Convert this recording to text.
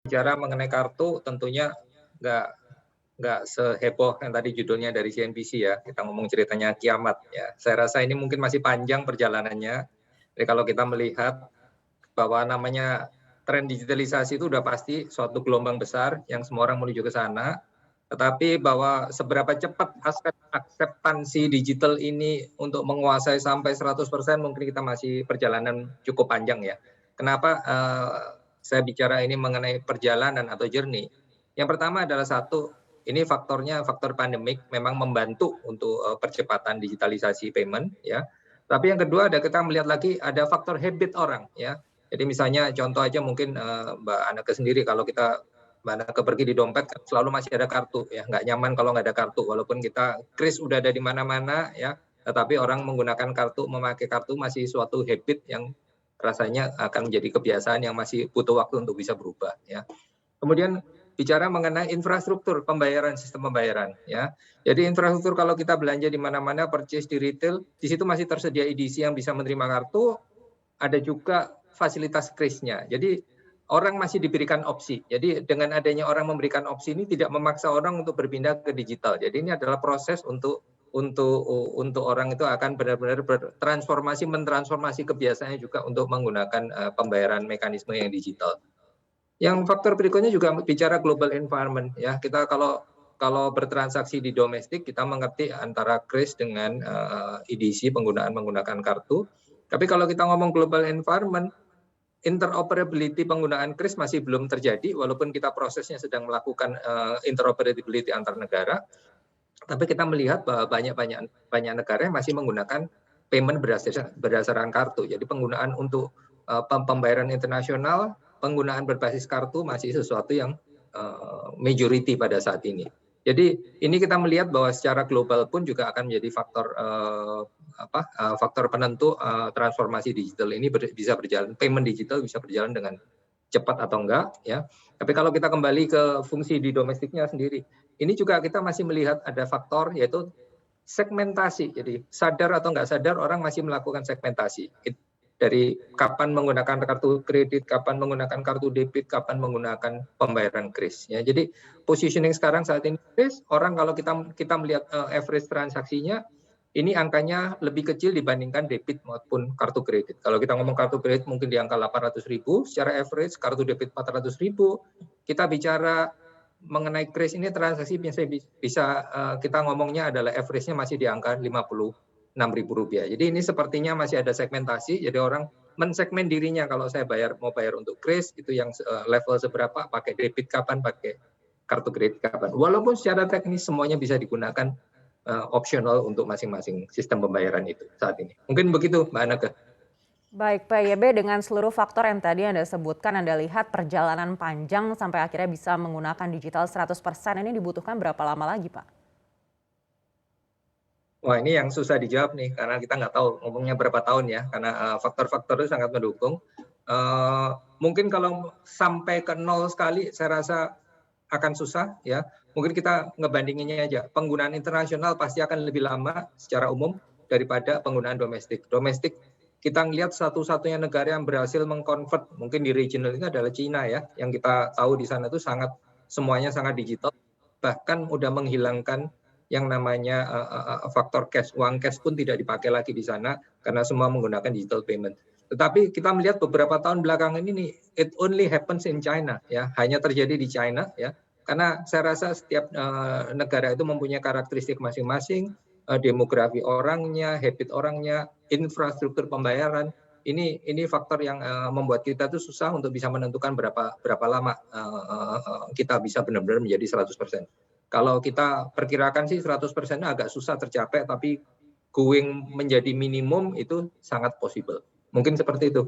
bicara mengenai kartu tentunya nggak nggak seheboh yang tadi judulnya dari CNBC ya. Kita ngomong ceritanya kiamat ya. Saya rasa ini mungkin masih panjang perjalanannya. Jadi kalau kita melihat bahwa namanya tren digitalisasi itu udah pasti suatu gelombang besar yang semua orang menuju ke sana. Tetapi bahwa seberapa cepat akseptansi digital ini untuk menguasai sampai 100% mungkin kita masih perjalanan cukup panjang ya. Kenapa saya bicara ini mengenai perjalanan atau journey? Yang pertama adalah satu, ini faktornya faktor pandemik memang membantu untuk percepatan digitalisasi payment ya. Tapi yang kedua ada kita melihat lagi ada faktor habit orang ya. Jadi misalnya contoh aja mungkin Mbak Anake sendiri kalau kita Mbak Anake pergi di dompet selalu masih ada kartu ya, nggak nyaman kalau nggak ada kartu walaupun kita kris udah ada di mana-mana ya, tetapi orang menggunakan kartu, memakai kartu masih suatu habit yang rasanya akan menjadi kebiasaan yang masih butuh waktu untuk bisa berubah ya. Kemudian bicara mengenai infrastruktur pembayaran, sistem pembayaran ya. Jadi infrastruktur kalau kita belanja di mana-mana, purchase di retail, di situ masih tersedia edisi yang bisa menerima kartu, ada juga fasilitas krisnya. Jadi orang masih diberikan opsi. Jadi dengan adanya orang memberikan opsi ini tidak memaksa orang untuk berpindah ke digital. Jadi ini adalah proses untuk orang itu akan benar-benar bertransformasi, mentransformasi kebiasaannya juga untuk menggunakan pembayaran mekanisme yang digital. Yang faktor berikutnya juga bicara global environment ya. Kita kalau bertransaksi di domestik kita mengerti antara kris dengan EDC menggunakan kartu. Tapi kalau kita ngomong global environment, interoperability penggunaan kris masih belum terjadi walaupun kita prosesnya sedang melakukan interoperability antar negara. Tapi kita melihat bahwa banyak negara yang masih menggunakan payment berdasarkan kartu. Jadi penggunaan untuk pembayaran internasional, penggunaan berbasis kartu masih sesuatu yang majority pada saat ini. Jadi ini kita melihat bahwa secara global pun juga akan menjadi faktor penentu transformasi digital ini bisa berjalan, payment digital bisa berjalan dengan cepat atau enggak ya. Tapi kalau kita kembali ke fungsi di domestiknya sendiri, ini juga kita masih melihat ada faktor yaitu segmentasi. Jadi sadar atau enggak sadar orang masih melakukan segmentasi. Dari kapan menggunakan kartu kredit, kapan menggunakan kartu debit, kapan menggunakan pembayaran kris. Ya, jadi positioning sekarang saat ini kris, orang kalau kita melihat average transaksinya, ini angkanya lebih kecil dibandingkan debit maupun kartu kredit. Kalau kita ngomong kartu kredit mungkin di angka 800.000, secara average kartu debit 400.000. Kita bicara mengenai kris ini transaksi bisa kita ngomongnya adalah average-nya masih di angka 56.000 rupiah. Jadi ini sepertinya masih ada segmentasi. Jadi orang mensegmen dirinya kalau saya mau bayar untuk kris itu yang level seberapa, pakai debit kapan, pakai kartu kredit kapan. Walaupun secara teknis semuanya bisa digunakan opsional untuk masing-masing sistem pembayaran itu saat ini. Mungkin begitu Mbak Anake. Baik Pak YB, dengan seluruh faktor yang tadi Anda sebutkan, Anda lihat perjalanan panjang sampai akhirnya bisa menggunakan digital 100% ini dibutuhkan berapa lama lagi Pak? Wah ini yang susah dijawab nih, karena kita nggak tahu ngomongnya berapa tahun ya, karena faktor-faktor itu sangat mendukung. Mungkin kalau sampai ke nol sekali, saya rasa akan susah ya. Mungkin kita ngebandinginnya aja, penggunaan internasional pasti akan lebih lama secara umum daripada penggunaan domestik. Domestik kita ngelihat satu-satunya negara yang berhasil mengkonvert, mungkin di regional ini adalah Cina ya, yang kita tahu di sana itu semuanya sangat digital, bahkan udah menghilangkan yang namanya faktor cash, uang cash pun tidak dipakai lagi di sana karena semua menggunakan digital payment. Tetapi kita melihat beberapa tahun belakangan ini it only happens in China ya, hanya terjadi di China ya. Karena saya rasa setiap negara itu mempunyai karakteristik masing-masing, demografi orangnya, habit orangnya, infrastruktur pembayaran. Ini faktor yang membuat kita tuh susah untuk bisa menentukan berapa lama kita bisa benar-benar menjadi 100%. Kalau kita perkirakan sih 100% agak susah tercapai, tapi going menjadi minimum itu sangat possible. Mungkin seperti itu.